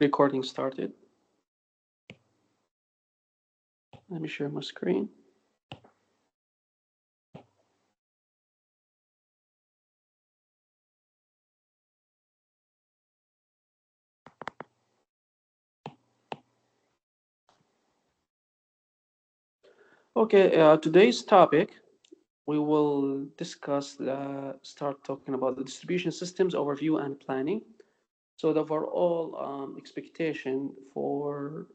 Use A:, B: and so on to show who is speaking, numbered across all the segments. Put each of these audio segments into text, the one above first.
A: Recording started. Let me share my screen. Okay, today's topic, we will start talking about the distribution systems overview and planning. So the overall expectation for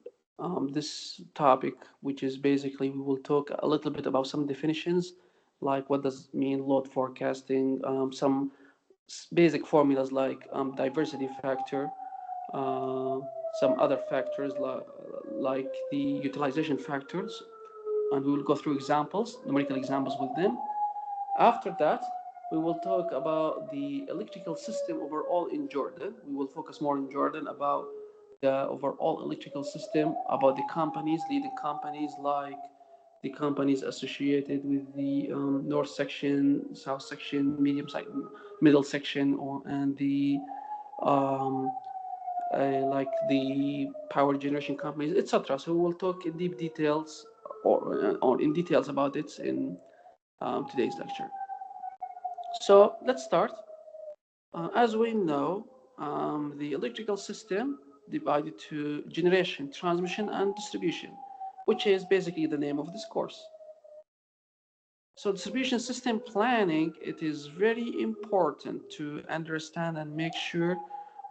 A: this topic, which is basically we will talk a little bit about some definitions, like what does mean load forecasting, some basic formulas like diversity factor, uh, some other factors like the utilization factors, and we will go through examples, numerical examples with them. After that, we will talk about the electrical system overall in Jordan. We will focus more in Jordan about the overall electrical system, about the companies, leading companies like the companies associated with the north section, south section, middle section, and the um, like the power generation companies, etc. So we will talk in deep details or in details about it in today's lecture. So let's start. As we know, the electrical system divided to generation, transmission, and distribution, which is basically the name of this course. So distribution system planning, it is very important to understand and make sure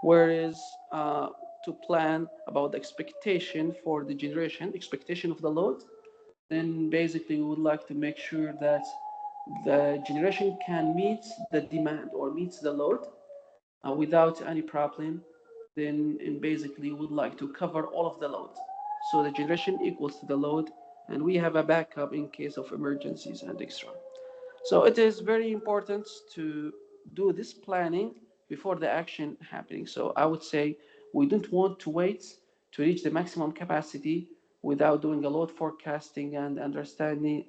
A: where is to plan about the expectation for the generation, expectation of the load. Then basically we would like to make sure that the generation can meet the demand or meets the load without any problem. Then and basically we would like to cover all of the load. So the generation equals to the load, and we have a backup in case of emergencies and extra. So it is very important to do this planning before the action happening. So I would say we don't want to wait to reach the maximum capacity without doing a load forecasting and understanding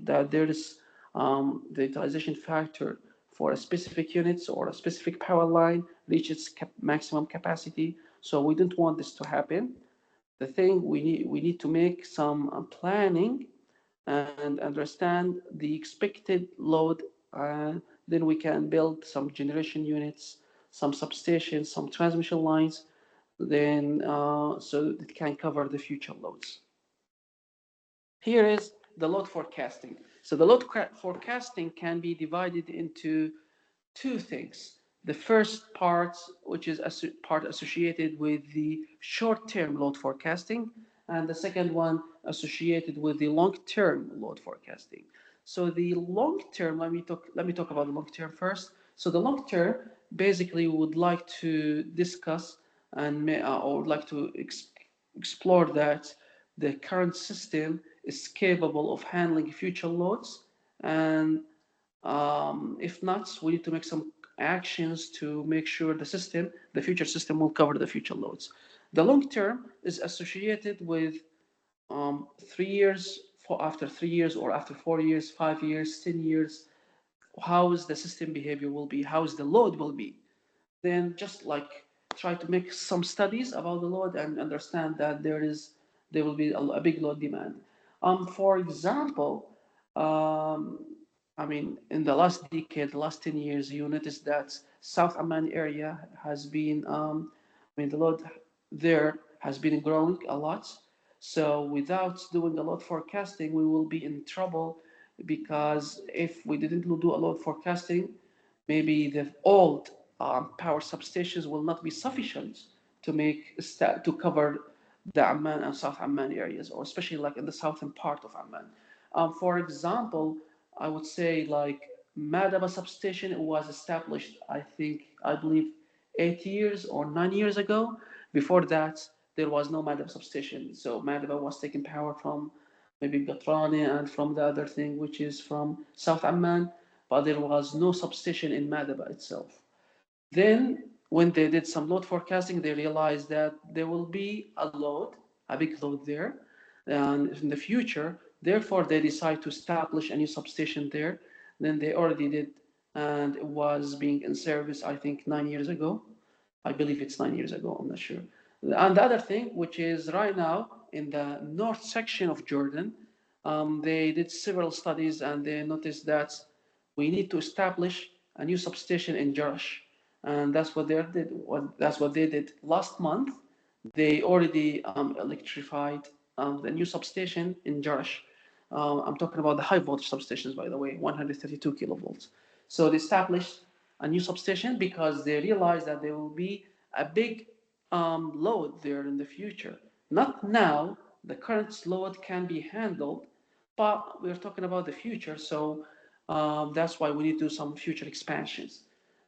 A: that there is the utilization factor for a specific units or a specific power line reach its maximum capacity. So we don't want this to happen. The thing we need to make some planning and understand the expected load. Then we can build some generation units, some substations, some transmission lines, then so it can cover the future loads. Here is the load forecasting. So the load forecasting can be divided into two things. The first part, which is a part associated with the short-term load forecasting, and the second one associated with the long-term load forecasting. So the long-term, let me talk about the long-term first. So the long-term, basically, we would like to discuss and or would like to explore that the current system is capable of handling future loads, and if not, we need to make some actions to make sure the future system will cover the future loads. The long term is associated with 3 years, after 3 years, or after 4 years, 5 years, 10 years, how is the system behavior will be, how is the load will be. Then just like try to make some studies about the load and understand that there will be a big load demand. For example, um, I mean, in the last decade, the last 10 years, you notice that South Amman area has been, I mean, the load there has been growing a lot. So without doing a load forecasting, we will be in trouble, because if we didn't do a load forecasting, maybe the old power substations will not be sufficient to to cover the Amman and South Amman areas, or especially like in the southern part of Amman. For example, I would say like Madaba substation was established, I believe, 8 years or 9 years ago. Before that, there was no Madaba substation. So Madaba was taking power from maybe Gatrani and from the other thing, which is from South Amman, but there was no substation in Madaba itself. Then, when they did some load forecasting, they realized that there will be a big load there, and in the future. Therefore, they decided to establish a new substation there. Then they already did, and it was being in service, I think, 9 years ago. I believe it's 9 years ago. I'm not sure. And the other thing, which is right now in the north section of Jordan, they did several studies and they noticed that we need to establish a new substation in Jerash. And that's what they did last month. They already electrified the new substation in Jerash. I'm talking about the high voltage substations, by the way, 132 kilovolts. So they established a new substation because they realized that there will be a big load there in the future. Not now, the current load can be handled, but we're talking about the future, so that's why we need to do some future expansions.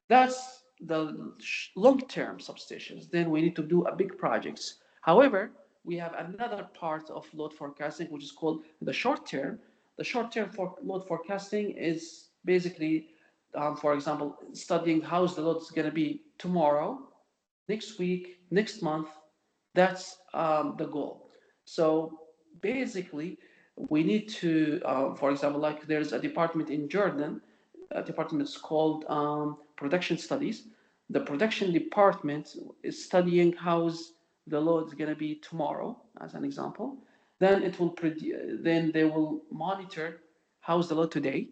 A: That's the long-term substations. Then we need to do a big projects. However, we have another part of load forecasting, which is called the short term. The short term for load forecasting is basically, for example, studying how's the load is going to be tomorrow, next week, next month. That's the goal. So basically, we need to, for example, like there's a department in Jordan, a department is called production studies. The production department is studying how's the load is going to be tomorrow, as an example. Then then they will monitor how's the load today,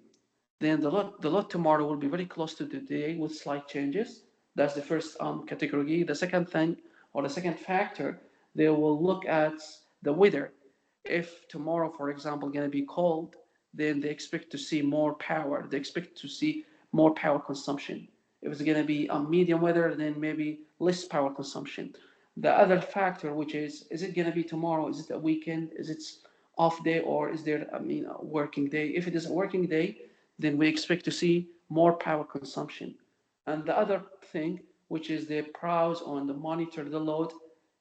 A: then the lot tomorrow will be very close to today with slight changes. That's the first category. The second thing, or the second factor, they will look at the weather. If tomorrow, for example, going to be cold, then they expect to see more power. They expect to see more power consumption. If it's going to be a medium weather, then maybe less power consumption. The other factor, which is it going to be tomorrow? Is it a weekend? Is it off day, or is there, a working day? If it is a working day, then we expect to see more power consumption. And the other thing, which is they browse on the monitor the load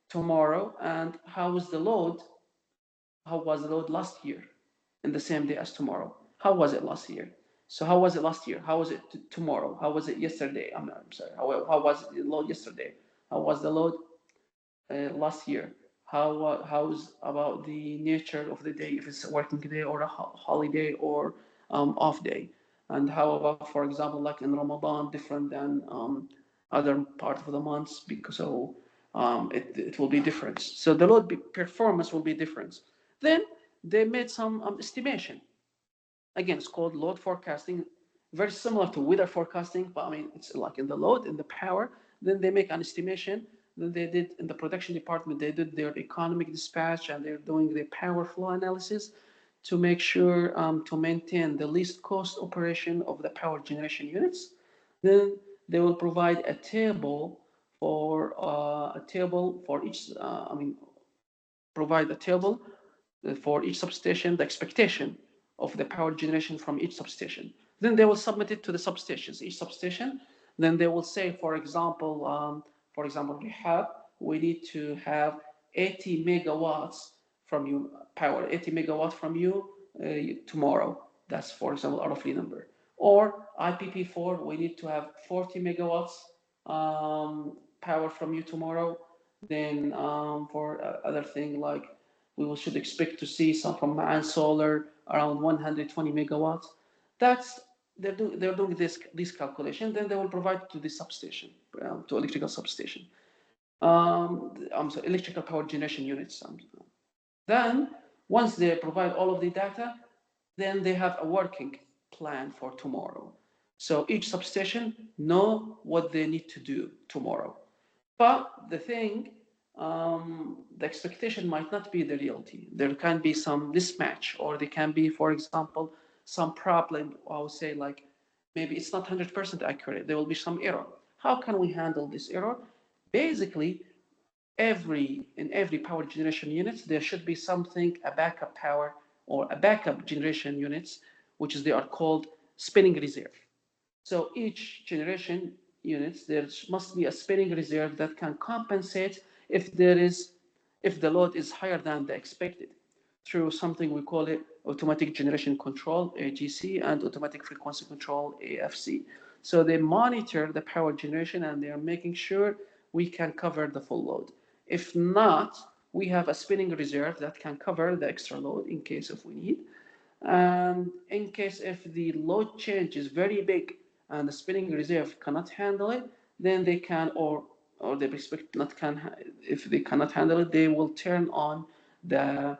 A: tomorrow and how is the load, how was the load last year in the same day as tomorrow? How was it last year? So how was it last year? How was it tomorrow? How was it yesterday? I'm sorry. How was the load yesterday? How was the load last year? How's about the nature of the day, if it's a working day or a holiday or off day, and how about, for example, like in Ramadan, different than other part of the months, because so it will be different. So the load performance will be different. Then they made some estimation. Again, it's called load forecasting, very similar to weather forecasting, but I mean, it's like in the load, in the power. Then they make an estimation. Then they did in the production department, they did their economic dispatch and they're doing the power flow analysis to make sure to maintain the least cost operation of the power generation units. Then they will provide a table for each, provide a table for each substation, the expectation of the power generation from each substation. Then they will submit it to the substations, each substation. Then they will say, for example, we need to have 80 megawatts from you, power 80 megawatts from you tomorrow. That's, for example, a roughly number. Or IPP4, we need to have 40 megawatts power from you tomorrow. Then for other thing like should expect to see some from Ma'an Solar around 120 megawatts. That's they're doing this calculation. Then they will provide to the substation, to electrical substation. I'm sorry, electrical power generation units. Then once they provide all of the data, then they have a working plan for tomorrow. So each substation know what they need to do tomorrow. But the thing, the expectation might not be the reality. There can be some mismatch, or there can be, for example, some problem. I would say like maybe it's not 100% accurate. There will be some error. How can we handle this error? Basically, in every power generation unit, there should be something, a backup power or a backup generation units, which is they are called spinning reserve. So each generation units, there must be a spinning reserve that can compensate if the load is higher than the expected through something we call it automatic generation control, AGC, and automatic frequency control, AFC. So they monitor the power generation and they are making sure we can cover the full load. If not, we have a spinning reserve that can cover the extra load in case if we need. And in case if the load change is very big and the spinning reserve cannot handle it, then they can, or or they expect not can if they cannot handle it, they will turn on the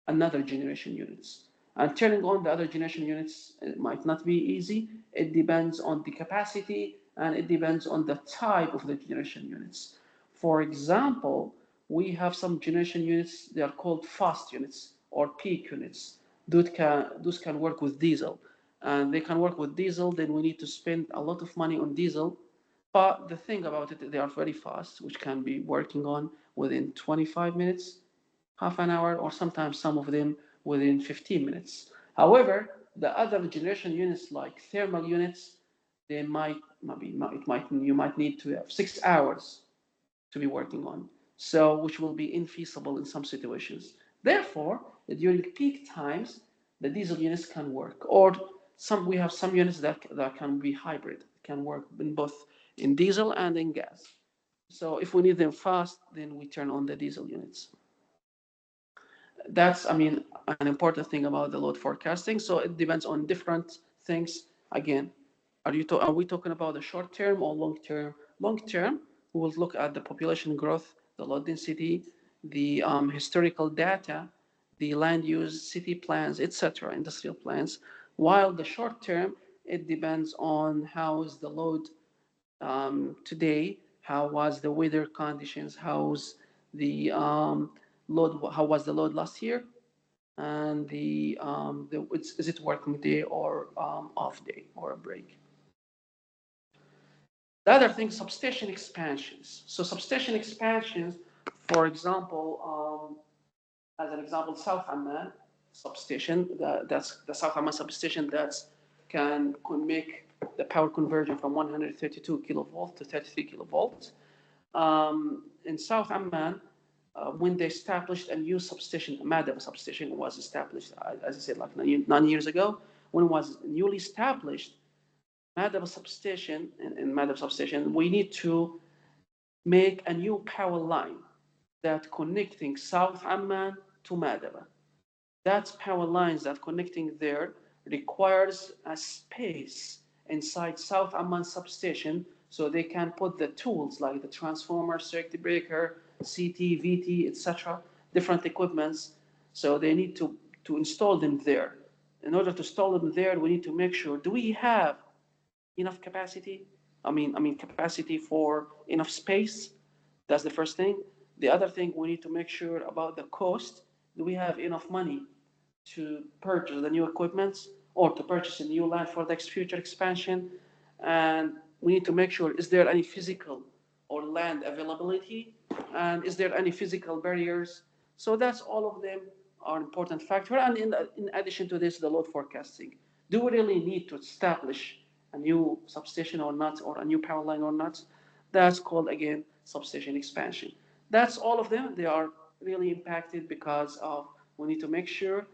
A: another generation units. And turning on the other generation units, it might not be easy. It depends on the capacity and it depends on the type of the generation units. For example, we have some generation units, they are called fast units or peak units. Those can work with diesel. And they can work with diesel, then we need to spend a lot of money on diesel. But the thing about it, they are very fast, which can be working on within 25 minutes, half an hour, or sometimes some of them within 15 minutes. However, the other generation units like thermal units, they might maybe it might you might need to have 6 hours to be working on, so which will be infeasible in some situations. Therefore, during peak times, the diesel units can work, or we have some units that can be hybrid, can work in both in diesel and in gas. So if we need them fast, then we turn on the diesel units. That's, I mean, an important thing about the load forecasting. So it depends on different things. Again, are we talking about the short term or long term? Long term, we will look at the population growth, the load density, the historical data, the land use, city plans, etc., industrial plans. While the short term, it depends on how is the load today, how was the weather conditions, how was the load last year, and is it working day or off day or a break. The other thing, substation expansions. So substation expansions, for example, as an example, South Amman substation, that's the South Amman substation that can make the power conversion from 132 kilovolt to 33 kilovolts. In South Amman, when they established a new substation, Madaba substation was established, as I said, like 9 years ago. When it was newly established, Madaba substation, in Madaba substation, we need to make a new power line that connecting South Amman to Madaba. That power lines that connecting there requires a space inside South Amman substation so they can put the tools like the transformer, circuit breaker, CT, VT, etc., different equipments. So they need to install them there. In order to install them there, we need to make sure, do we have enough capacity? I mean capacity for enough space. That's the first thing. The other thing, we need to make sure about the cost. Do we have enough money to purchase the new equipment or to purchase a new land for the future expansion? And we need to make sure, is there any physical or land availability? And is there any physical barriers? So that's all of them are important factor. And in addition to this, the load forecasting. Do we really need to establish a new substation or not, or a new power line or not? That's called, again, substation expansion. That's all of them. They are really impacted because of, we need to make sure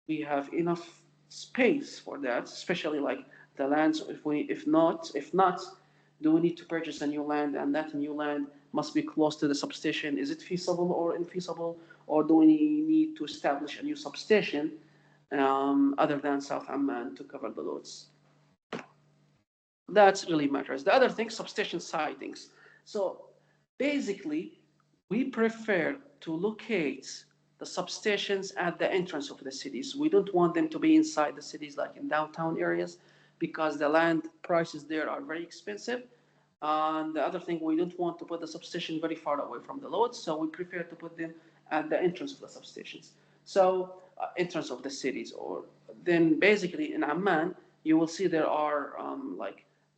A: we have enough space for that, especially like the lands. If not, do we need to purchase a new land, and that new land must be close to the substation? Is it feasible or infeasible, or do we need to establish a new substation other than South Amman to cover the loads? That really matters. The other thing, substation sightings. So basically, we prefer to locate the substations at the entrance of the cities. We don't want them to be inside the cities, like in downtown areas, because the land prices there are very expensive. And the other thing, we don't want to put the substation very far away from the load, so we prefer to put them at the entrance of the substations. So entrance of the cities, or then basically in Amman, you will see there are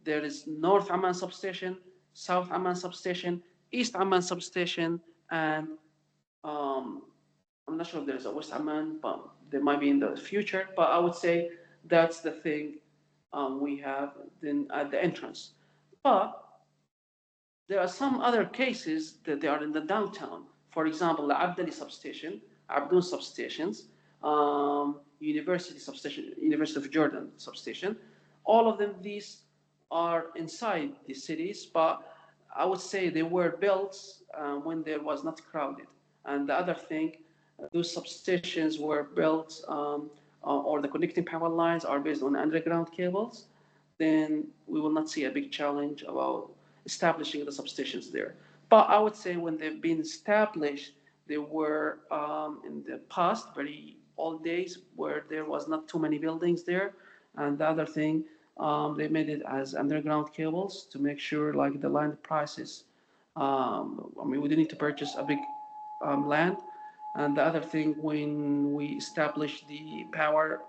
A: there is North Amman substation, South Amman substation, East Amman substation, and um, I'm not sure if there's a West Amman, but there might be in the future. But I would say that's the thing we have then at the entrance. But there are some other cases that they are in the downtown. For example, the Abdali substation, Abdul substations, University substation, University of Jordan substation. All of them, these are inside the cities, but I would say they were built when there was not crowded. And the other thing, those substations were built, or the connecting power lines are based on underground cables. Then we will not see a big challenge about establishing the substations there. But I would say when they've been established, they were in the past, very old days, where there was not too many buildings there. And the other thing, they made it as underground cables to make sure like the land prices. I mean, we didn't need to purchase a big land. And the other thing, when we establish the power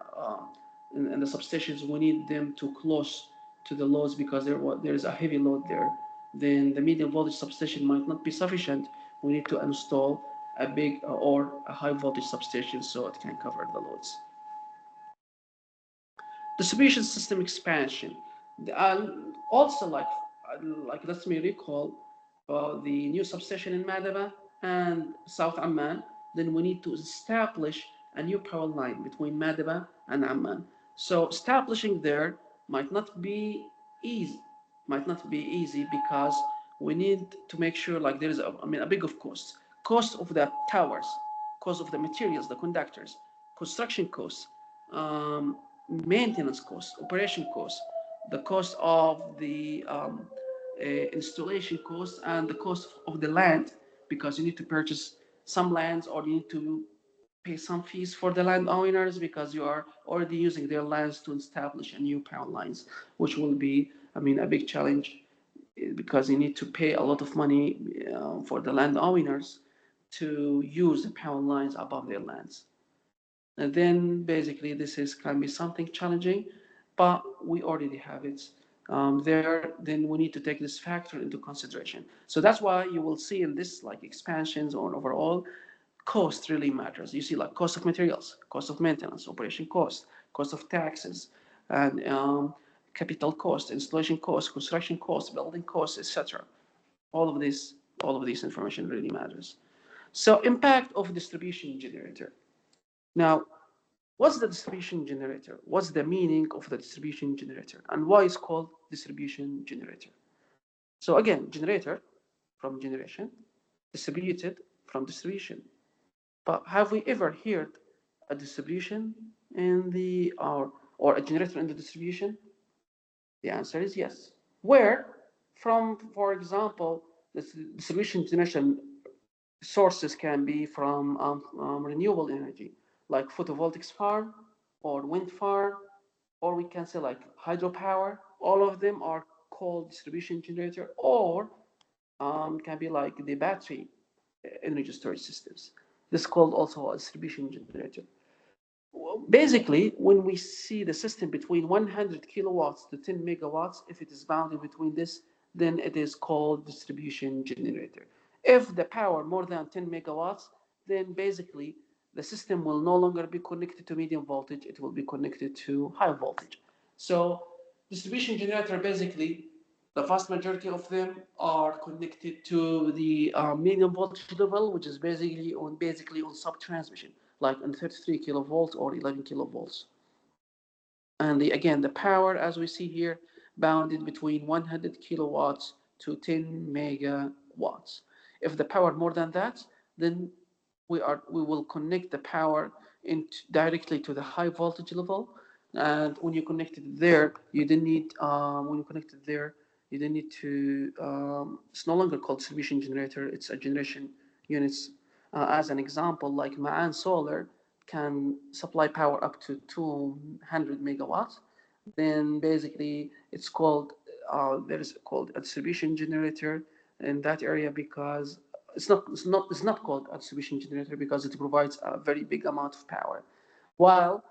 A: and the substations, we need them to close to the loads because there is a heavy load there. Then the medium voltage substation might not be sufficient. We need to install a big or a high voltage substation so it can cover the loads. Distribution system expansion. Also, let me recall the new substation in Madaba and South Amman. Then we need to establish a new power line between Madaba and Amman. So establishing there might not be easy. Might not be easy because we need to make sure like there is a big of cost of the towers, cost of the materials, the conductors, construction costs, maintenance costs, operation costs, the cost of the installation costs, and the cost of the land, because you need to purchase some lands or you need to pay some fees for the landowners because you are already using their lands to establish a new power lines, which will be, a big challenge because you need to pay a lot of money for the landowners to use the power lines above their lands. And then basically this can be something challenging, but we already have it there. Then we need to take this factor into consideration. So that's why you will see in this like expansions or overall, cost really matters. You see like cost of materials, cost of maintenance, operation cost of taxes, and capital cost, installation cost, construction cost, building costs, etc. All of this, all of this information really matters. So impact of distribution generator. Now, what's the distribution generator? What's the meaning of the distribution generator? And why it's called distribution generator? So again, generator from generation, distributed from distribution. But have we ever heard a distribution in the or a generator in the distribution? The answer is yes. Where? From, for example, the distribution generation sources can be from renewable energy, like photovoltaics farm or wind farm, or we can say like hydropower. All of them are called distribution generator, or can be like the battery energy storage systems. This is called also a distribution generator. Basically, when we see the system between 100 kilowatts to 10 megawatts, if it is bounded between this, then it is called distribution generator. If the power more than 10 megawatts, then basically the system will no longer be connected to medium voltage, it will be connected to high voltage. So distribution generator, basically the vast majority of them are connected to the medium voltage level, which is basically on sub transmission, like on 33 kilovolts or 11 kilovolts. And again, the power, as we see here, bounded between 100 kilowatts to 10 megawatts. If the power more than that, then we will connect the power directly to the high voltage level. And when you connect it there, you didn't need when you connect it there, you didn't need to. It's no longer called distribution generator; it's a generation units. As an example, like Ma'an Solar can supply power up to 200 megawatts. Then basically it's called there is called a distribution generator in that area because it's not called a distribution generator because it provides a very big amount of power. While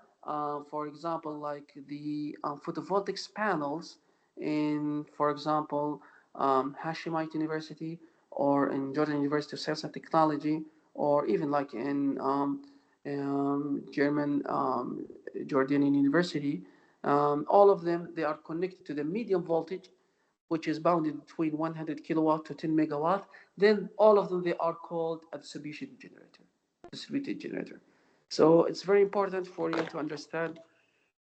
A: for example, like the photovoltaics panels in, for example, Hashemite University or in Jordan University of Science and Technology, or even like in German Jordanian University, all of them, they are connected to the medium voltage, which is bounded between 100 kilowatt to 10 megawatt. Then all of them, they are called a distribution generator, distributed generator. So it's very important for you to understand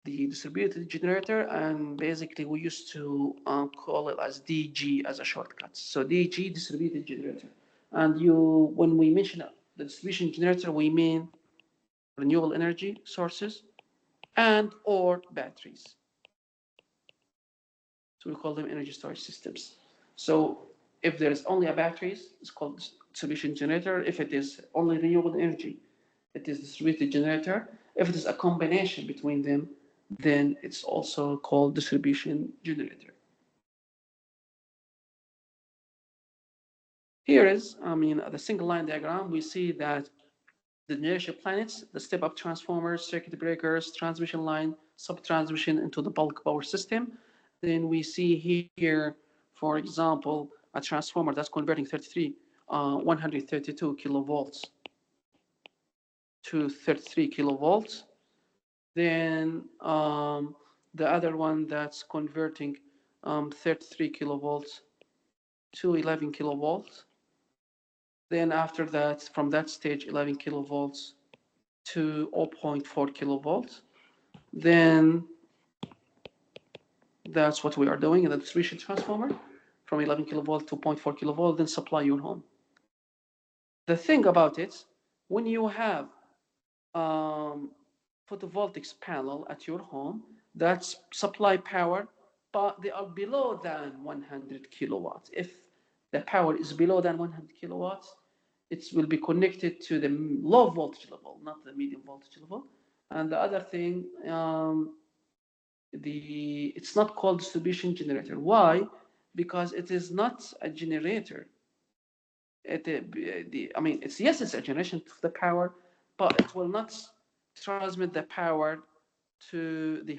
A: the distributed generator, and basically we used to call it as DG as a shortcut. So DG, distributed generator. And when we mention the distribution generator, we mean renewable energy sources and or batteries. So we call them energy storage systems. So if there is only a batteries, it's called distribution generator. If it is only renewable energy, it is distributed generator. If it is a combination between them, then it's also called distribution generator. Here is, the single line diagram. We see that the generation planets, the step-up transformers, circuit breakers, transmission line, sub-transmission into the bulk power system. Then we see here, for example, a transformer that's converting 132 kilovolts to 33 kilovolts. Then the other one that's converting 33 kilovolts to 11 kilovolts. Then after that, from that stage, 11 kilovolts to 0.4 kilovolts. Then that's what we are doing in the distribution transformer from 11 kilovolt to 0.4 kilovolt, then supply your home. The thing about it, when you have photovoltaics panel at your home, that's supply power, but they are below than 100 kilowatts. If the power is below than 100 kilowatts, it will be connected to the low voltage level, not the medium voltage level. And the other thing, it's not called distribution generator. Why? Because it is not a generator. It's a generation of the power, but it will not transmit the power to the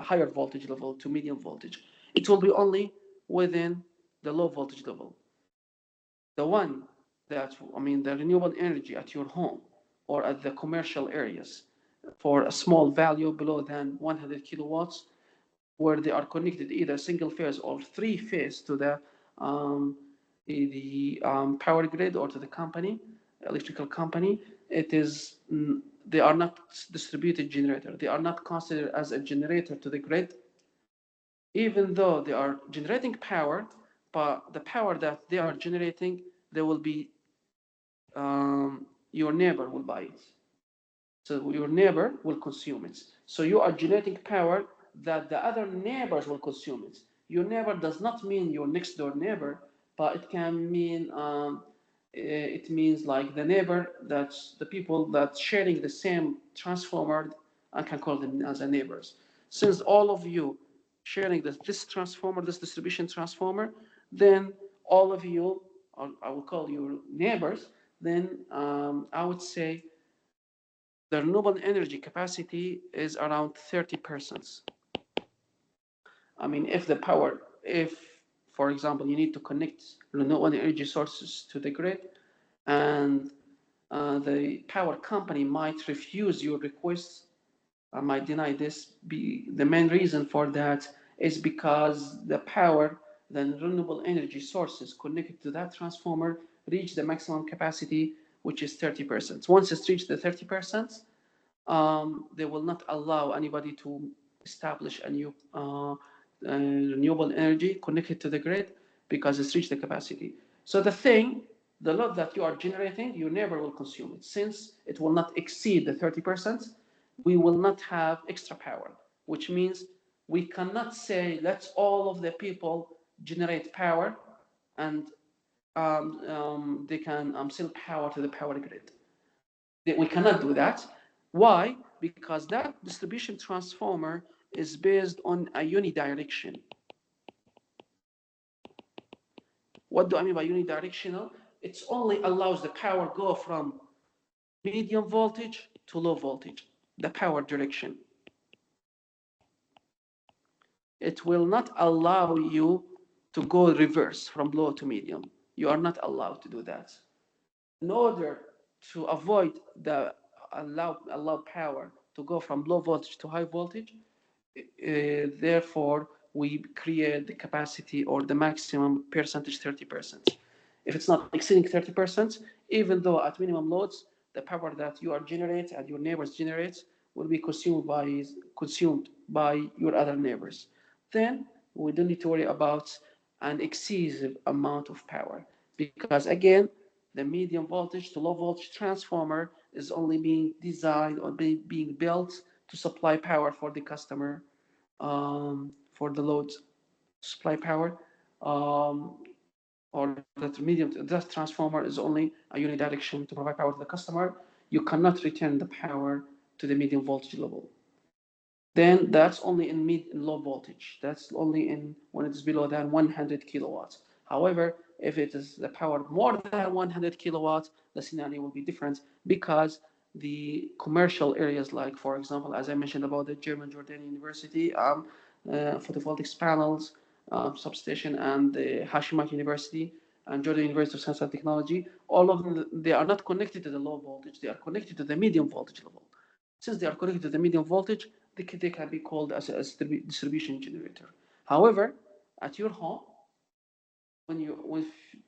A: higher voltage level, to medium voltage. It will be only within the low voltage level. The one the renewable energy at your home or at the commercial areas for a small value below than 100 kilowatts, where they are connected either single phase or three phase to um, power grid or to the company, electrical company. They are not distributed generator. They are not considered as a generator to the grid, even though they are generating power. But the power that they are generating, they will be your neighbor will buy it. So your neighbor will consume it. So you are generating power that the other neighbors will consume it. Your neighbor does not mean your next door neighbor, but it can mean it means like the neighbor, that's the people that sharing the same transformer. I can call them as a neighbors. Since all of you sharing this transformer, this distribution transformer, then all of you, or I will call you neighbors, then I would say the renewable energy capacity is around 30%. If, for example, you need to connect renewable energy sources to the grid, and the power company might refuse your request, might deny this, the main reason for that is because the renewable energy sources connected to that transformer reach the maximum capacity, which is 30%. Once it's reached the 30%, they will not allow anybody to establish a new renewable energy connected to the grid because it's reached the capacity. So the load that you are generating, you never will consume it. Since it will not exceed the 30%, we will not have extra power, which means we cannot say let's all of the people generate power and they can sell power to the power grid. We cannot do that. Why? Because that distribution transformer is based on a unidirection. What do I mean by unidirectional? It only allows the power go from medium voltage to low voltage, the power direction. It will not allow you to go reverse from low to medium. You are not allowed to do that. In order to avoid the allow power to go from low voltage to high voltage, therefore we create the capacity or the maximum percentage 30%. If it's not exceeding 30%, even though at minimum loads, the power that you are generate and your neighbors generate will be consumed by your other neighbors. Then we don't need to worry about an excessive amount of power, because again, the medium voltage to low voltage transformer is only being designed or being built to supply power for the customer, for the load supply power. um, or that transformer is only a unidirection to provide power to the customer. You cannot return the power to the medium voltage level. Then that's only in mid and low voltage. That's only in when it's below than 100 kilowatts. However, if it is the power more than 100 kilowatts, the scenario will be different because the commercial areas, like for example, as I mentioned about the German Jordanian University, photovoltaic panels, substation, and the Hashimite University and Jordan University of Science and Technology, all of them, they are not connected to the low voltage, they are connected to the medium voltage level. Since they are connected to the medium voltage, they can be called as a distribution generator. However, at your home,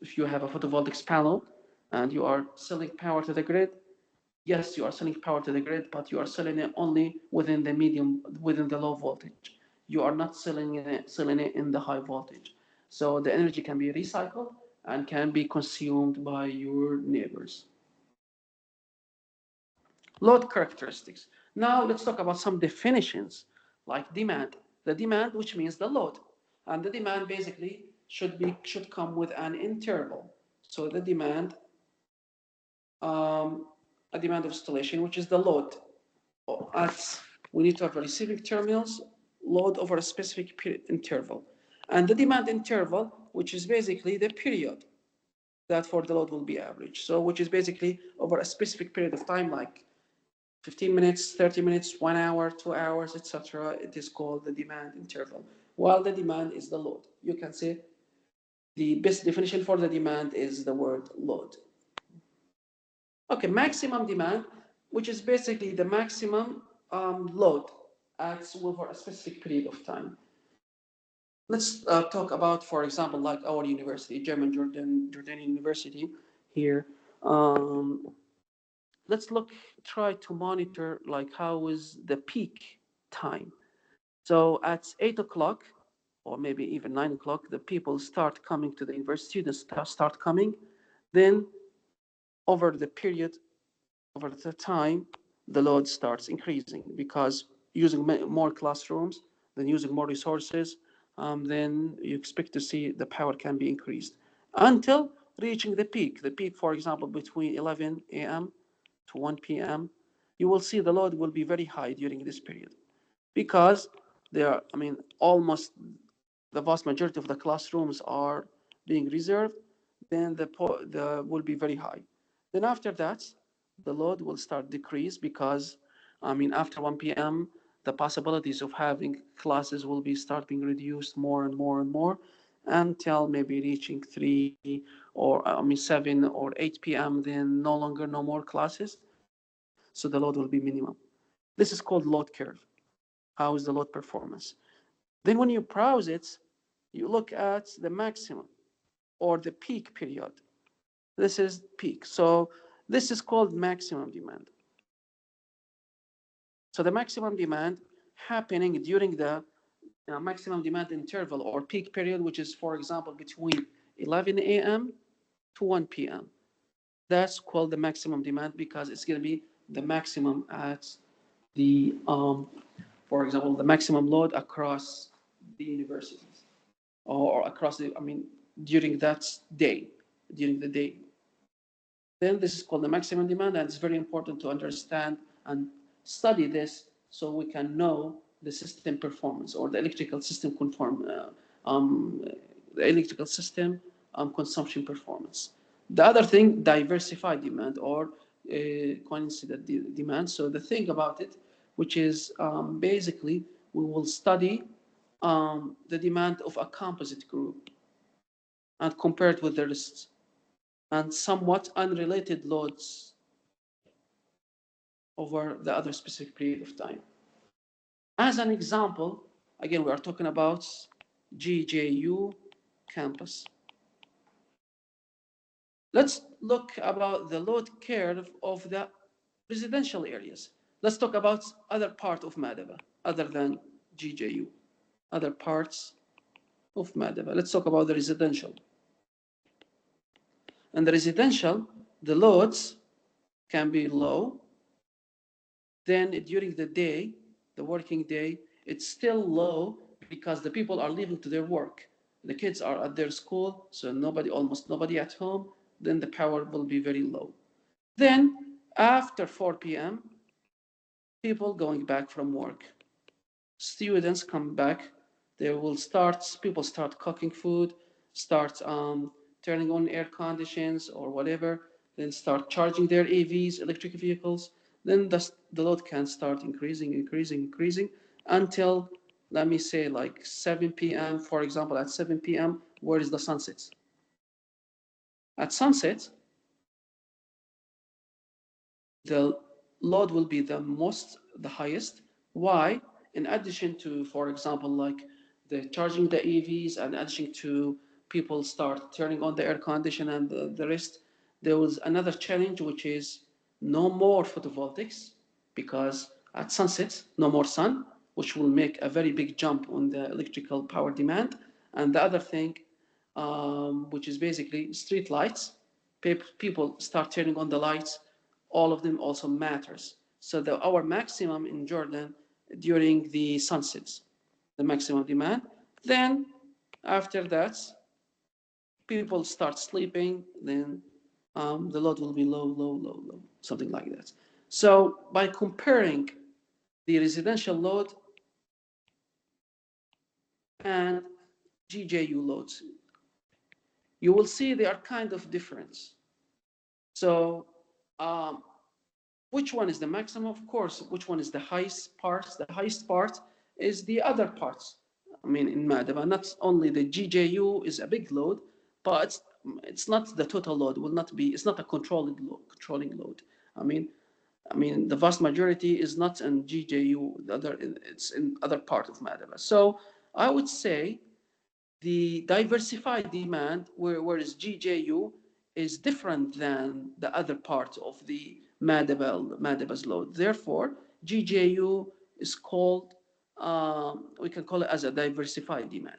A: if you have a photovoltaic panel and you are selling power to the grid, yes, you are selling power to the grid, but you are selling it only within the low voltage. You are not selling it in the high voltage. So the energy can be recycled and can be consumed by your neighbors. Load characteristics. Now let's talk about some definitions like demand. The demand, which means the load. And the demand basically should come with an interval. So the demand, a demand of installation, which is the load. At we need to have receiving terminals, load over a specific interval. And the demand interval, which is basically the period that for the load will be average. So which is basically over a specific period of time, like 15 minutes, 30 minutes, 1 hour, 2 hours, etc. It is called the demand interval, while the demand is the load. You can say the best definition for the demand is the word load. Okay, maximum demand, which is basically the maximum load at over a specific period of time. Let's talk about, for example, like our university, Jordanian University here. Um, let's try to monitor like how is the peak time. So at 8 o'clock or maybe even 9 o'clock, the people start coming to the university, students start coming. Then over the period, over the time, the load starts increasing because using more classrooms, then using more resources, then you expect to see the power can be increased until reaching the peak. The peak, for example, between 11 a.m. to 1 p.m., you will see the load will be very high during this period because they are, I mean, almost the vast majority of the classrooms are being reserved, then the will be very high. Then after that, the load will start decrease because, I mean, after 1 p.m., the possibilities of having classes will be starting reduced more and more and more until maybe reaching 3 or 7 or 8 p.m. Then no more classes. So the load will be minimum. This is called load curve. How is the load performance? Then when you browse it, you look at the maximum or the peak period. This is peak. So this is called maximum demand. So the maximum demand happening during the maximum demand interval or peak period, which is, for example, between 11 a.m. to 1 p.m. That's called the maximum demand because it's going to be the maximum at the, for example, the maximum load across the universities or across the, I mean, during that day, during the day. Then this is called the maximum demand, and it's very important to understand and study this so we can know the system performance or the electrical system the electrical system consumption performance. The other thing, diversified demand or coincident demand. So the thing about it, which is basically we will study the demand of a composite group and compare it with the rest and somewhat unrelated loads over the other specific period of time. As an example, again, we are talking about GJU campus. Let's look about the load curve of the residential areas. Let's talk about other part of Madaba, other than GJU, other parts of Madaba. Let's talk about the residential. And the residential, the loads can be low. Then during the day, the working day, it's still low because the people are leaving to their work. the kids are at their school, so almost nobody at home, then the power will be very low. Then after 4 p.m., people going back from work, students come back, people start cooking food, start turning on air conditions or whatever, then start charging their EVs, electric vehicles. Then the load can start increasing until, let me say, like 7 p.m. For example, at 7 p.m., where is the sunset? At sunset, the load will be the highest. Why? In addition to, for example, like the charging the EVs, and addition to people start turning on the air condition and the rest, there was another challenge, which is no more photovoltaics, because at sunset, no more sun, which will make a very big jump on the electrical power demand. And the other thing, which is basically street lights, people start turning on the lights, all of them also matters. So our maximum in Jordan during the sunsets, the maximum demand. Then after that, people start sleeping. Then the load will be low, something like that. So by comparing the residential load and GJU loads, you will see they are kind of different. So um, which one is the maximum? Of course, which one is the highest part? The highest part is the other parts. I mean, in Madaba, not only the GJU is a big load, but it's not the total load. Will not be. It's not a controlling load. I mean, the vast majority is not in GJU. It's in other part of Madaba. So I would say the diversified demand, whereas GJU is different than the other part of the Madaba's load. Therefore, GJU is called, we can call it as a diversified demand.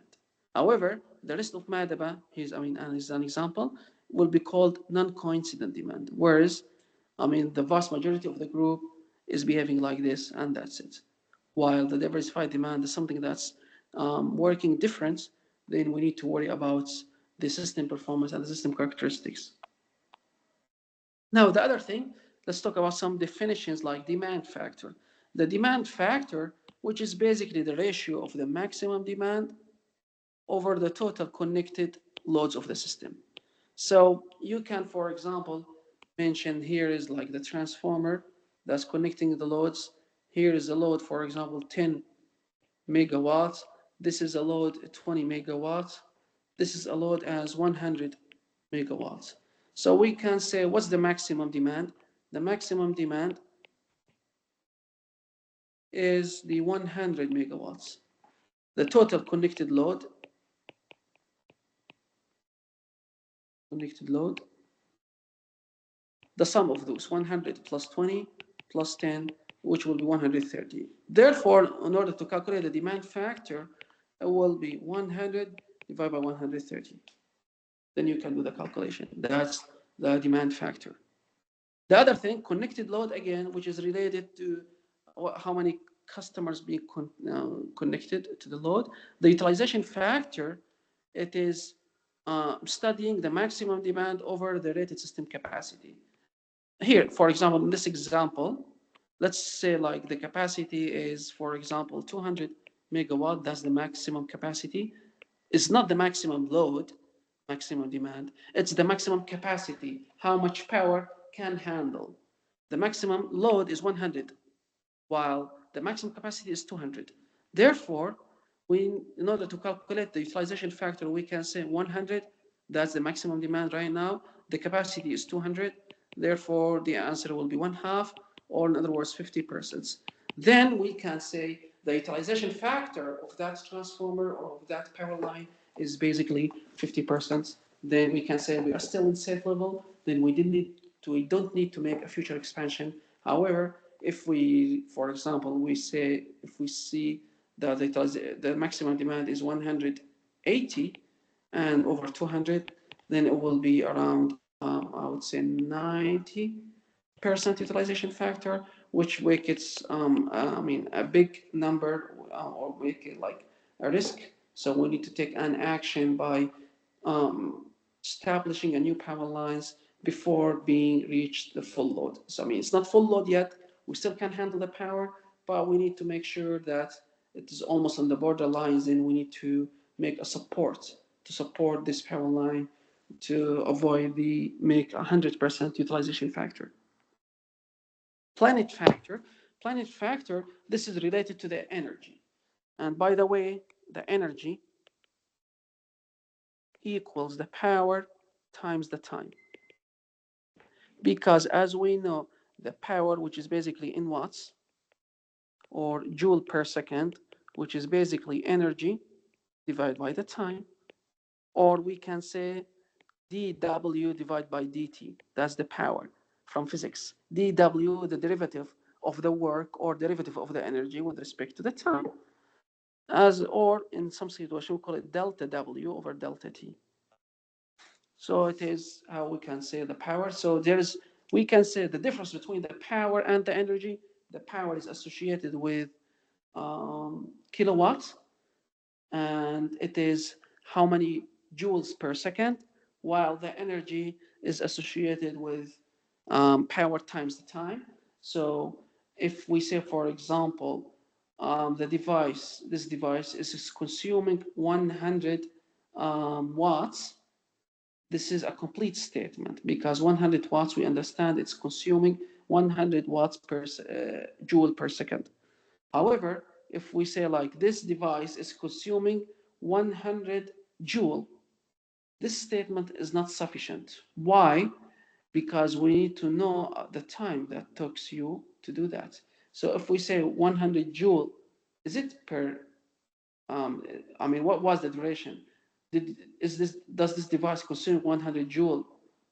A: However, the rest of Madaba, as an example, will be called non-coincident demand, whereas, the vast majority of the group is behaving like this, and that's it. While the diversified demand is something that's working different, then we need to worry about the system performance and the system characteristics. Now, the other thing, let's talk about some definitions like demand factor. The demand factor, which is basically the ratio of the maximum demand over the total connected loads of the system. So you can, for example, mention here is like the transformer that's connecting the loads. Here is a load, for example, 10 megawatts. This is a load 20 megawatts. This is a load as 100 megawatts. So we can say, what's the maximum demand? The maximum demand is the 100 megawatts. The total connected load, the sum of those 100 plus 20 plus 10, which will be 130. Therefore, in order to calculate the demand factor, it will be 100 divided by 130. Then you can do the calculation. That's the demand factor. The other thing, connected load, again, which is related to how many customers being connected to the load. The utilization factor, it is studying the maximum demand over the rated system capacity. Here, for example, in this example, let's say like the capacity is, for example, 200 megawatt. That's the maximum capacity. It's not the maximum load, maximum demand. It's the maximum capacity, how much power can handle. The maximum load is 100, while the maximum capacity is 200. Therefore, in order to calculate the utilization factor, we can say 100, that's the maximum demand right now. The capacity is 200, therefore the answer will be 1/2, or in other words, 50%. Then we can say the utilization factor of that transformer or of that power line is basically 50%. Then we can say we are still in safe level, then we don't need to make a future expansion. However, if we, for example, if we see that the maximum demand is 180 and over 200, then it will be around, I would say, 90% utilization factor, which makes it, a big number, or make it like a risk So we need to take an action by um, establishing a new power lines before being reached the full load. So I mean, it's not full load yet. We still can handle the power, but we need to make sure that it is almost on the border lines. And we need to make a support to support this power line to avoid the make 100% utilization factor. Planet factor, planet factor. This is related to the energy. And by the way, the energy equals the power times the time. Because as we know, the power, which is basically in watts, or joule per second, which is basically energy divided by the time, or we can say dW divided by dt. That's the power from physics. dW, the derivative of the work or derivative of the energy with respect to the time. As or in some situation we call it delta W over delta T. So it is how we can say the power. So there's we can say the difference between the power and the energy. The power is associated with kilowatts, and it is how many joules per second, while the energy is associated with power times the time. So if we say, for example, this device is consuming 100 watts. This is a complete statement because 100 watts, we understand it's consuming 100 watts per joule per second. However, if we say like this device is consuming 100 joule, this statement is not sufficient. Why? Because we need to know the time that takes you to do that. So if we say 100 joule, is it per I mean, what was the duration? Does this device consume 100 joule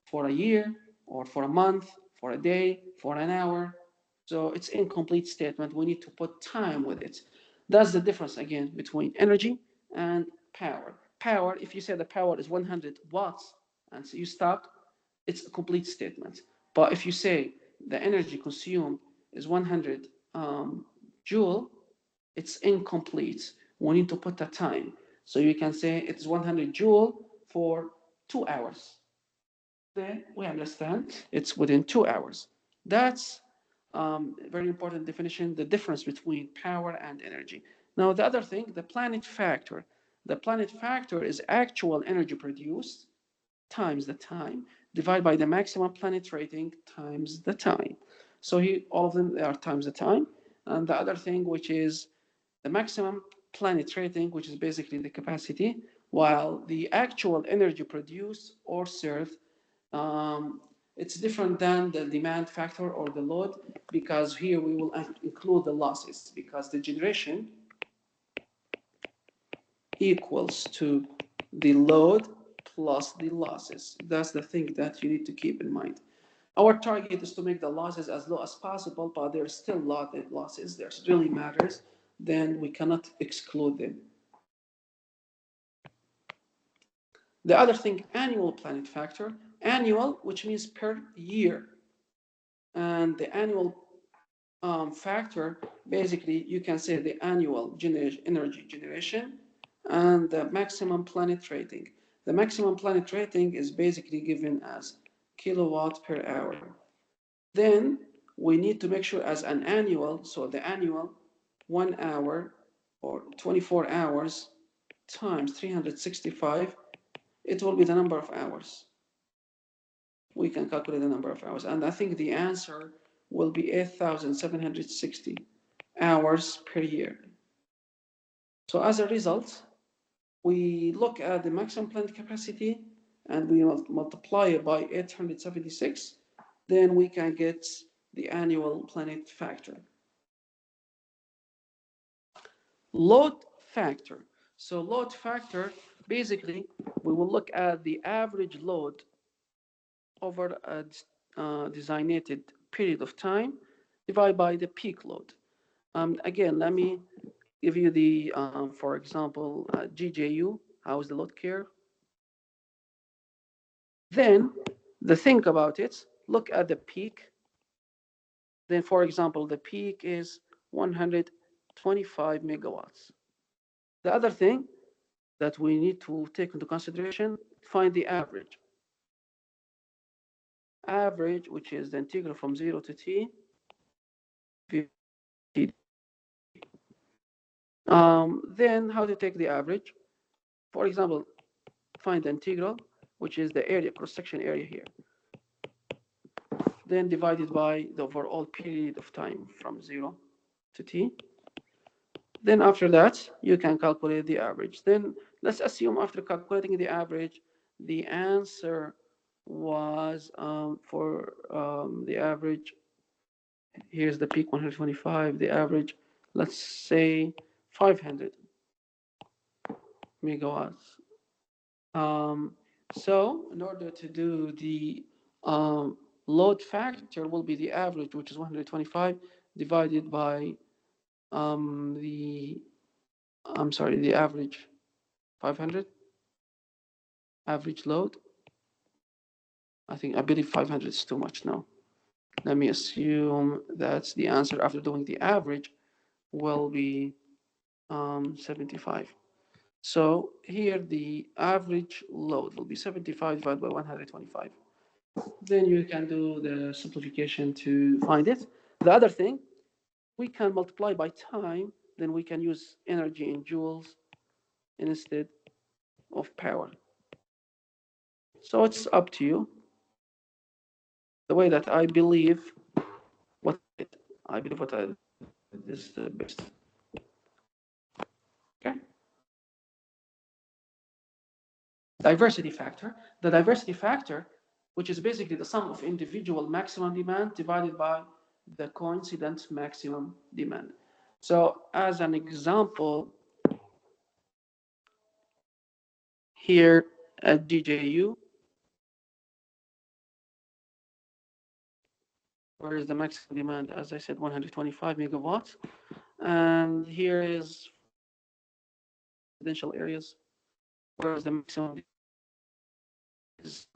A: for a year or for a month, for a day, for an hour? So it's incomplete statement. We need to put time with it. That's the difference again between energy and power. Power, if you say the power is 100 watts and so you stop, it's a complete statement. But if you say the energy consumed is 100 joule, it's incomplete. We need to put a time. So you can say it's 100 joule for 2 hours. Then we understand it's within 2 hours. That's a very important definition, the difference between power and energy. Now, the other thing, the planet factor. The planet factor is actual energy produced times the time divided by the maximum planet rating times the time. So here, all of them, they are times the time. And the other thing, which is the maximum planet rating, which is basically the capacity, while the actual energy produced or served, um, it's different than the demand factor or the load, because here we will include the losses, because the generation equals to the load plus the losses. That's the thing that you need to keep in mind. Our target is to make the losses as low as possible, but there's still a lot of losses. There's really matters, then we cannot exclude them. The other thing, annual planet factor. Annual, which means per year. And the annual factor, basically, you can say the annual energy generation and the maximum planet rating. The maximum planet rating is basically given as kilowatt per hour. Then we need to make sure as an annual, so the annual 1 hour or 24 hours times 365, it will be the number of hours. We can calculate the number of hours. And I think the answer will be 8,760 hours per year. So as a result, we look at the maximum plant capacity and we multiply it by 876, then we can get the annual planet factor. Load factor. So load factor, basically, we will look at the average load over a designated period of time divided by the peak load. Again, let me give you the, for example, GJU, how is the load curve? Then the thing about it, look at the peak. Then, for example, the peak is 125 megawatts. The other thing, that we need to take into consideration, find the average. Average, which is the integral from 0 to t, then how to take the average? For example, find the integral, which is the area, cross-section area here, then divided by the overall period of time from 0 to t. Then after that, you can calculate the average. Then let's assume after calculating the average, the answer was for the average, here's the peak 125, the average, let's say 500 megawatts. Um, so in order to do the load factor will be the average, which is 125 divided by the, I'm sorry, the average 500, average load. I believe 500 is too much now. Let me assume that's the answer after doing the average will be 75. So here the average load will be 75 divided by 125. Then you can do the simplification to find it. The other thing, we can multiply by time, then we can use energy in joules instead of power. So it's up to you. The way that I believe what I believe what I is the best. Okay. Diversity factor. The diversity factor, which is basically the sum of individual maximum demand divided by the coincident maximum demand. So as an example, here at DJU, where is the maximum demand? As I said, 125 megawatts. And here is residential areas, where is the maximum is.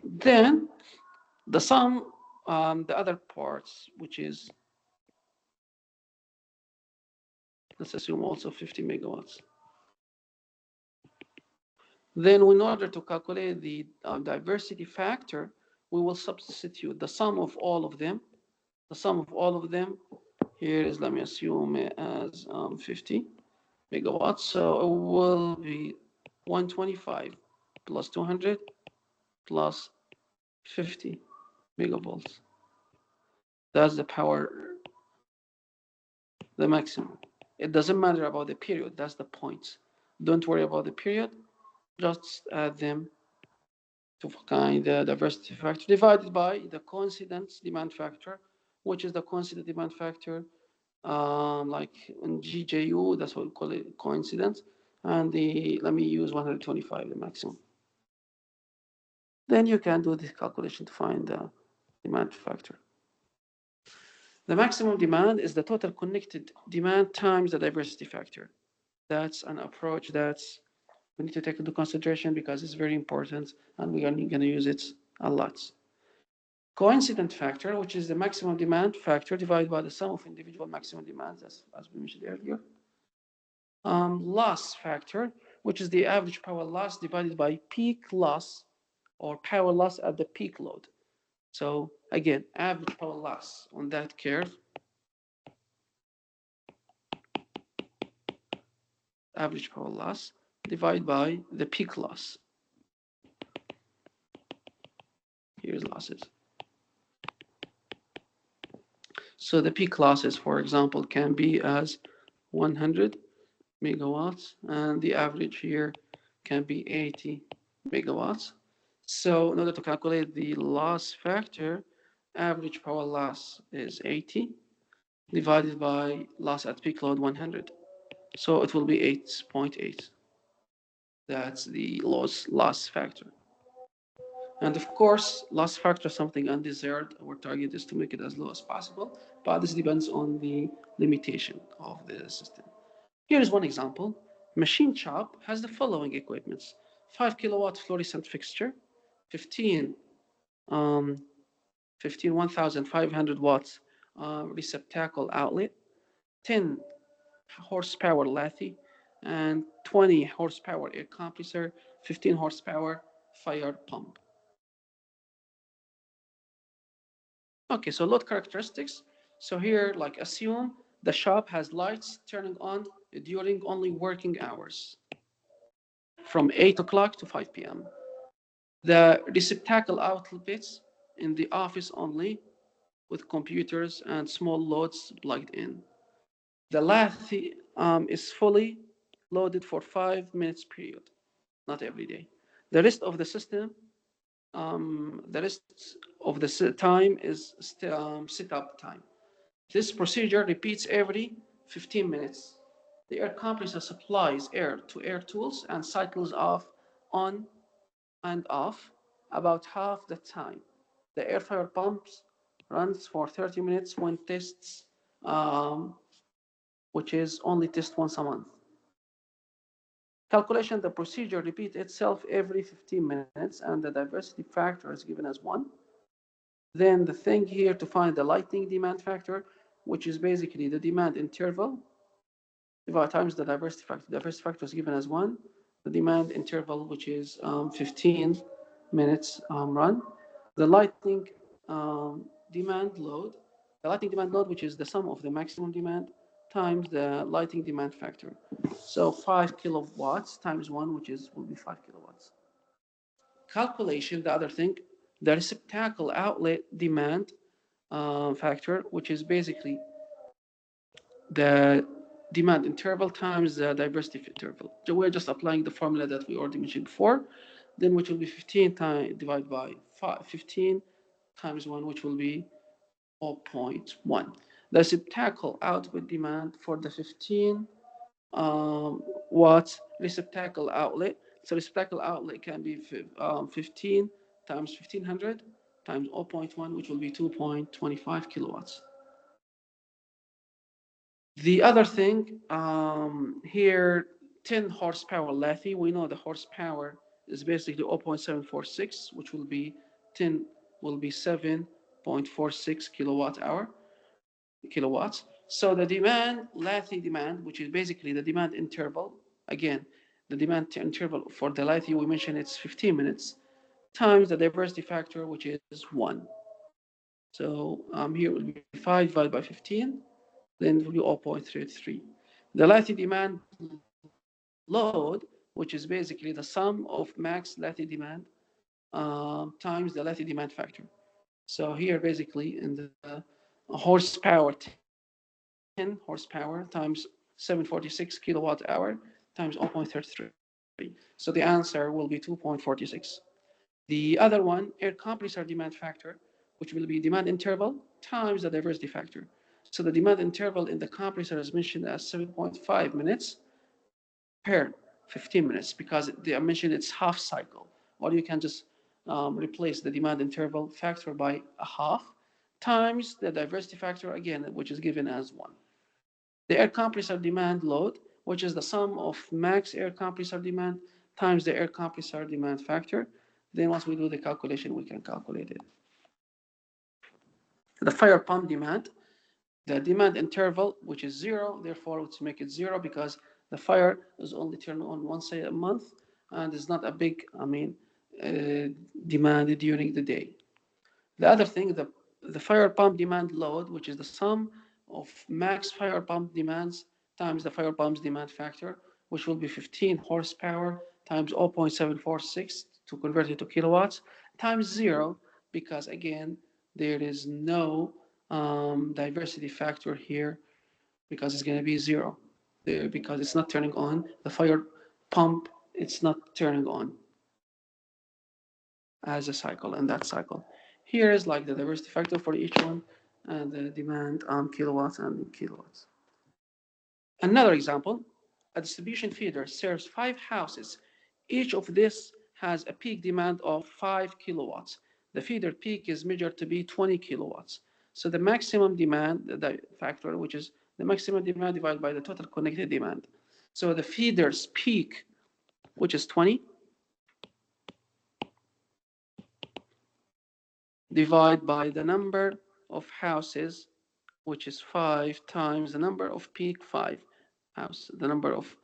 A: Then the sum, the other parts, which is, let's assume also 50 megawatts. Then in order to calculate the diversity factor, we will substitute the sum of all of them. The sum of all of them here is, let me assume as 50 megawatts. So it will be 125 plus 200 plus 50 megavolts. That's the power, the maximum. It doesn't matter about the period, that's the points. Don't worry about the period, just add them to find the diversity factor divided by the coincidence demand factor, which is the coincident demand factor, like in GJU, that's what we call it, coincidence. And let me use 125, the maximum. Then you can do this calculation to find the demand factor. The maximum demand is the total connected demand times the diversity factor. That's an approach that's we need to take into consideration because it's very important and we're going to use it a lot. Coincident factor, which is the maximum demand factor divided by the sum of individual maximum demands, as we mentioned earlier. Loss factor, which is the average power loss divided by peak loss or power loss at the peak load. So again, average power loss on that curve, average power loss divided by the peak loss. Here's losses. So the peak losses, for example, can be as 100 megawatts, and the average here can be 80 megawatts. So in order to calculate the loss factor, average power loss is 80 divided by loss at peak load 100. So it will be 8.8. That's the loss factor. And of course, loss factor is something undesired. Our target is to make it as low as possible, but this depends on the limitation of the system. Here is one example. Machine shop has the following equipments: 5 kilowatt fluorescent fixture, 15, 15 1,500 watts receptacle outlet, 10 horsepower lathe, and 20 horsepower air compressor, 15 horsepower fire pump. Okay, so load characteristics. So here, like assume the shop has lights turning on during only working hours from 8 o'clock to 5 p.m. The receptacle outlets in the office only with computers and small loads plugged in. The lathe is fully loaded for 5 minutes period, not every day. The rest of the system, the rest of the time is setup time. This procedure repeats every 15 minutes. The air compressor supplies air to air tools and cycles off on and off about half the time. The air fire pumps runs for 30 minutes when tests, um, which is only test once a month. Calculation, the procedure repeats itself every 15 minutes and the diversity factor is given as 1. Then the thing here to find the lighting demand factor, which is basically the demand interval divided times the diversity factor. The diversity factor is given as 1. The demand interval, which is 15 minutes run. The lighting demand load, the lighting demand load, which is the sum of the maximum demand times the lighting demand factor. So 5 kilowatts times 1, which is will be 5 kilowatts. Calculation, the other thing, the receptacle outlet demand factor, which is basically the demand interval times the diversity interval. So we're just applying the formula that we already mentioned before, then which will be 15 divided by 15 times 1, which will be 0.1. The receptacle output demand for the 15 watts receptacle outlet. So receptacle outlet can be 15 times 1500 times 0.1, which will be 2.25 kilowatts. The other thing here, 10 horsepower lathe, we know the horsepower is basically 0.746, which will be 10 will be 7.46 kilowatts. So the demand, lathe demand, which is basically the demand interval, again, the demand interval for the lathe we mentioned it's 15 minutes, times the diversity factor, which is 1. So here will be 5 divided by 15, then it will be 0.33. The lathe demand load, which is basically the sum of max lathe demand times the lathe demand factor. So here basically in the horsepower, 10 horsepower times 746 kilowatt hour times 0.33. So the answer will be 2.46. The other one, air compressor demand factor, which will be demand interval times the diversity factor. So the demand interval in the compressor is mentioned as 7.5 minutes per 15 minutes because I mentioned it's half cycle. Or you can just replace the demand interval factor by a half times the diversity factor again, which is given as 1. The air compressor demand load, which is the sum of max air compressor demand times the air compressor demand factor. Then once we do the calculation, we can calculate it. The fire pump demand, the demand interval, which is 0, therefore let's make it 0 because the fire is only turned on once a month and is not a big, demand during the day. The other thing, the fire pump demand load, which is the sum of max fire pump demands times the fire pump's demand factor, which will be 15 horsepower times 0.746 to convert it to kilowatts times 0, because again, there is no diversity factor here because it's going to be 0 there because it's not turning on. The fire pump, it's not turning on as a cycle and that cycle. Here is like the diversity factor for each one and the demand kilowatts and kilowatts. Another example, a distribution feeder serves 5 houses. Each of this has a peak demand of 5 kilowatts. The feeder peak is measured to be 20 kilowatts. So the maximum demand, the factor, which is the maximum demand divided by the total connected demand. So the feeder's peak, which is 20, divide by the number of houses, which is 5 times the number of peak 5. house, the number of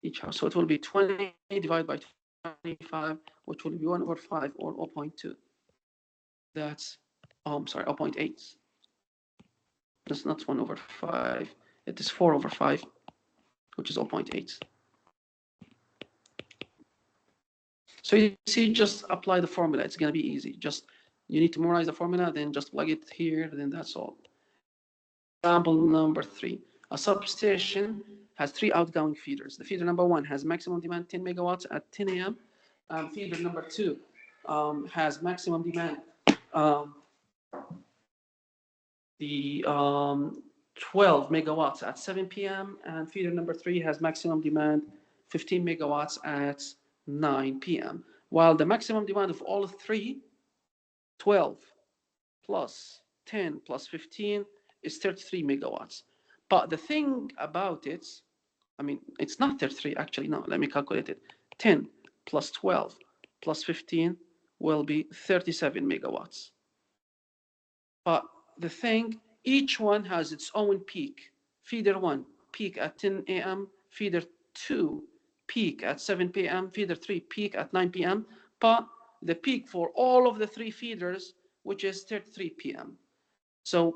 A: each house. So it will be 20 divided by 25, which will be 1 over 5 or 0.2. That's, oh, I'm sorry, 0.8. That's not 1 over 5. It is 4 over 5, which is 0.8. So you see, just apply the formula. It's going to be easy. Just, you need to memorize the formula, then just plug it here, then that's all. Example number 3. A substation has 3 outgoing feeders. The feeder number 1 has maximum demand 10 megawatts at 10 a.m. Feeder number 2 has maximum demand um, the 12 megawatts at 7 p.m. and feeder number 3 has maximum demand 15 megawatts at 9 p.m. While the maximum demand of all three, 12 plus 10 plus 15, is 33 megawatts. But the thing about it, I mean, it's not 33 actually. No, let me calculate it. 10 plus 12 plus 15 will be 37 megawatts. But the thing, each one has its own peak. Feeder 1, peak at 10 a.m. Feeder 2, peak at 7 p.m. Feeder 3, peak at 9 p.m. But the peak for all of the 3 feeders, which is 33 p.m. So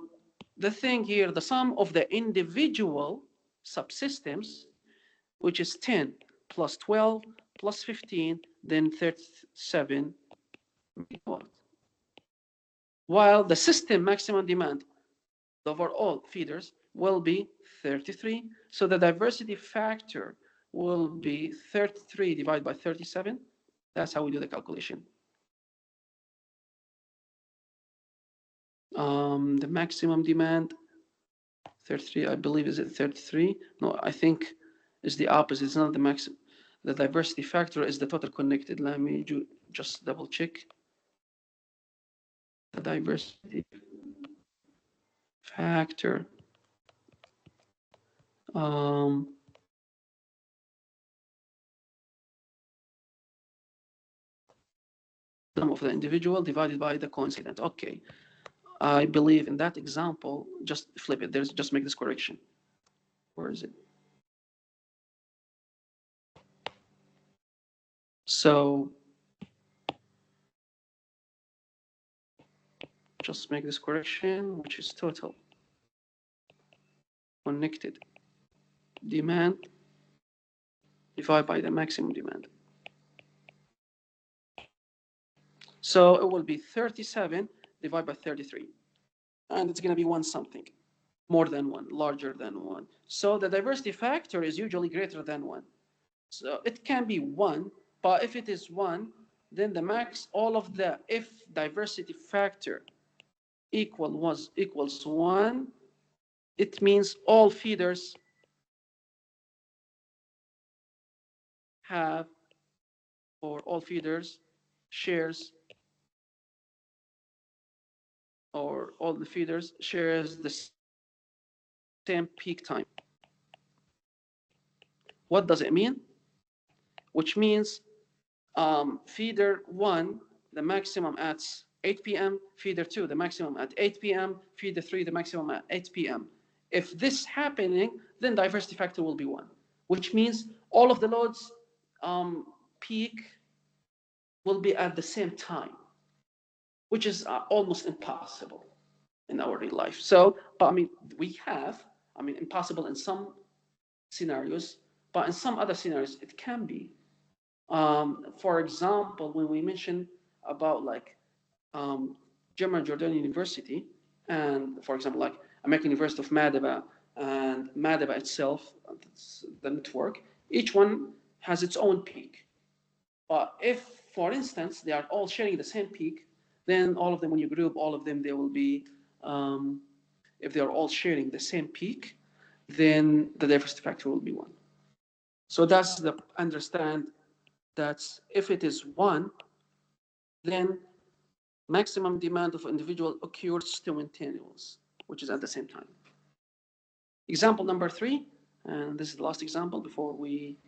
A: the thing here, the sum of the individual subsystems, which is 10 plus 12 plus 15, then 37 megawatts. While the system maximum demand over all feeders will be 33. So the diversity factor will be 33 divided by 37. That's how we do the calculation. The maximum demand, 33, I believe, is it 33? No, I think it's the opposite. It's not the maximum. The diversity factor is the total connected. Let me just double check. The diversity factor. Sum of the individual divided by the coincident. Okay. I believe in that example, just flip it. Just make this correction. Where is it? So just make this correction, which is total connected demand divided by the maximum demand. So it will be 37 divided by 33. And it's going to be 1 something, more than 1, larger than 1. So the diversity factor is usually greater than 1. So it can be 1, but if it is 1, then the max, all of the, if diversity factor equals 1, it means all feeders have, or all feeders shares, or all the feeders shares the same peak time. What does it mean? Which means feeder 1, the maximum at 8 p.m., feeder 2, the maximum at 8 p.m., feeder 3, the maximum at 8 p.m. If this happening, then diversity factor will be 1, which means all of the loads peak will be at the same time, which is almost impossible in our real life. So, but I mean, impossible in some scenarios, but in some other scenarios, it can be. For example, when we mention about like German Jordan University, and for example, like American University of Madaba and Madaba itself, the network, each one has its own peak. But if, for instance, they are all sharing the same peak, then all of them, when you group all of them, they will be, if they are all sharing the same peak, then the diversity factor will be 1. So that's the understand that if it is 1, then maximum demand of individual occurs simultaneous, which is at the same time. Example number 3, and this is the last example before we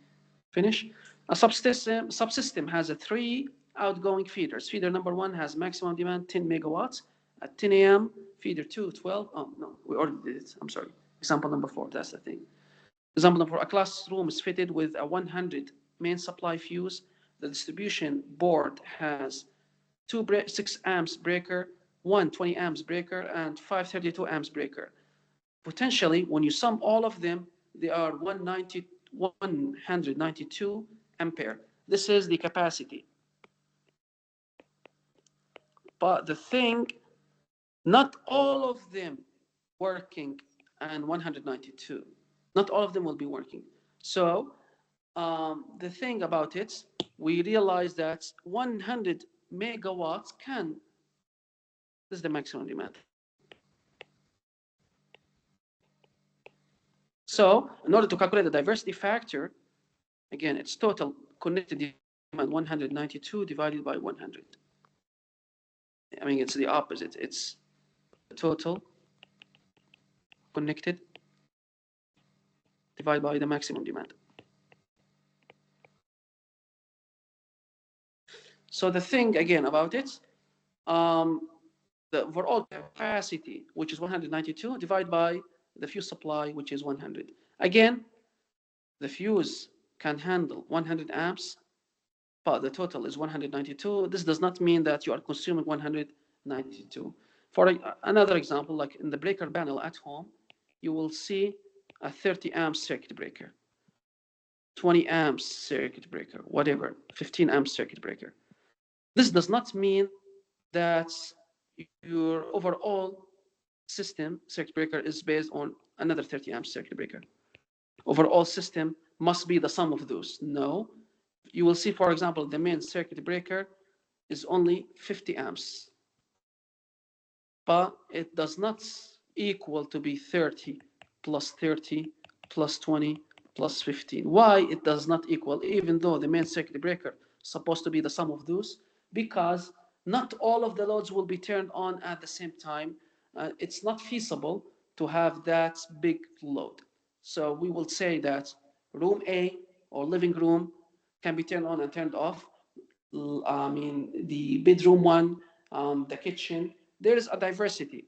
A: finish. A subsystem has 3 outgoing feeders. Feeder number 1 has maximum demand 10 megawatts at 10 a.m. Feeder 2, 12. Oh, no, we already did it. I'm sorry. Example number 4, that's the thing. Example, for a classroom is fitted with a 100 main supply fuse. The distribution board has 6 amps breaker, one 20 amps breaker, and 532 amps breaker. Potentially, when you sum all of them, they are 192 ampere. This is the capacity. But the thing, not all of them working and 192. Not all of them will be working. So the thing about it, we realize that 100 megawatts can, this is the maximum demand. So in order to calculate the diversity factor, again, it's total connected demand 192 divided by 100. I mean, it's the opposite. It's the total connected divided by the maximum demand. So the thing again about it, the overall capacity, which is 192, divided by the fuse supply, which is 100. Again, the fuse can handle 100 amps, but the total is 192. This does not mean that you are consuming 192. For another example, like in the breaker panel at home, you will see a 30 amps circuit breaker, 20 amps circuit breaker, whatever, 15 amps circuit breaker. This does not mean that your overall system circuit breaker is based on another 30 amps circuit breaker. Overall system must be the sum of those. No. You will see, for example, the main circuit breaker is only 50 amps. But it does not equal to be 30 plus 30 plus 20 plus 15. Why it does not equal, even though the main circuit breaker is supposed to be the sum of those? Because not all of the loads will be turned on at the same time. It's not feasible to have that big load. So we will say that room A or living room can be turned on and turned off. I mean, the bedroom one, the kitchen, there is a diversity.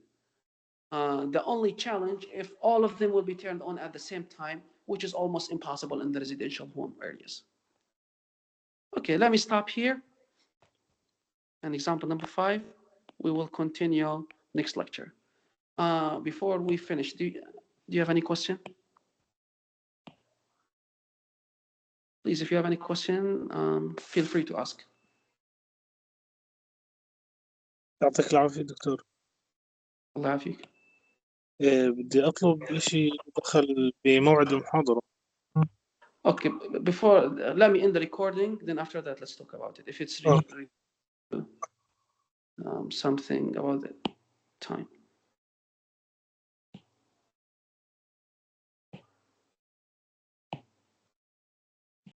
A: The only challenge if all of them will be turned on at the same time, which is almost impossible in the residential home areas. Okay, let me stop here. And example number 5, we will continue next lecture. Before we finish, do you have any question? Please, if you have any question, feel free to ask.
B: يعطيك العافية دكتور.
A: الله يعافيك.
B: بدي أطلب شيء يدخل بموعد المحاضرة.
A: Okay, before, let me end the recording, then after that, let's talk about it. If it's really something about the time.